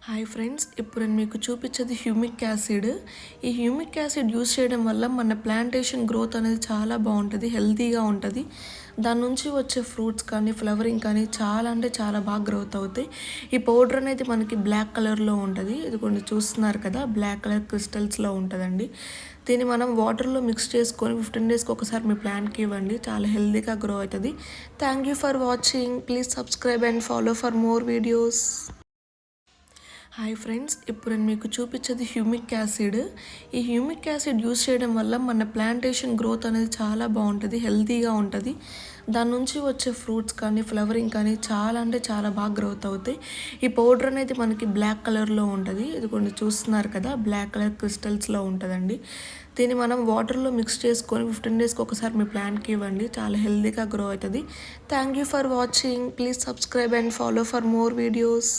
Hi friends, ఇప్పుడు నేను మీకు చూపించేది హ్యూమిక్ యాసిడ్. ఈ హ్యూమిక్ యాసిడ్ యూస్ చేయడం వల్ల మన ప్లాంటేషన్ గ్రోత్ అనేది చాలా బాగుంటుంది, హెల్తీగా ఉంటుంది. దాని నుంచి వచ్చే ఫ్రూట్స్ కానీ ఫ్లవరింగ్ కానీ చాలా అంటే చాలా బాగా గ్రోత్ అవుతాయి. ఈ పౌడర్ అనేది మనకి బ్లాక్ కలర్లో ఉంటుంది. ఇది కొన్ని చూస్తున్నారు కదా, బ్లాక్ కలర్ క్రిస్టల్స్లో ఉంటుందండి. దీన్ని మనం వాటర్లో మిక్స్ చేసుకొని 15 డేస్కి ఒకసారి మీ ప్లాంట్కి ఇవ్వండి, చాలా హెల్తీగా గ్రో అవుతుంది. Thank you for watching. Please subscribe and follow for more videos. Hi friends, ఇప్పుడు నేను మీకు చూపించేది హ్యూమిక్ యాసిడ్. ఈ హ్యూమిక్ యాసిడ్ యూస్ చేయడం వల్ల మన ప్లాంటేషన్ గ్రోత్ అనేది చాలా బాగుంటుంది, హెల్తీగా ఉంటుంది. దాని నుంచి వచ్చే ఫ్రూట్స్ కానీ ఫ్లవరింగ్ కానీ చాలా అంటే చాలా బాగా గ్రోత్ అవుతాయి. ఈ పౌడర్ అనేది మనకి బ్లాక్ కలర్లో ఉంటుంది. ఇది కొన్ని చూస్తున్నారు కదా, బ్లాక్ కలర్ క్రిస్టల్స్లో ఉంటుందండి. దీన్ని మనం వాటర్లో మిక్స్ చేసుకొని 15 డేస్కి ఒకసారి మీ ప్లాంట్కి ఇవ్వండి, చాలా హెల్తీగా గ్రో అవుతుంది. Thank you for watching. Please subscribe and follow for more videos.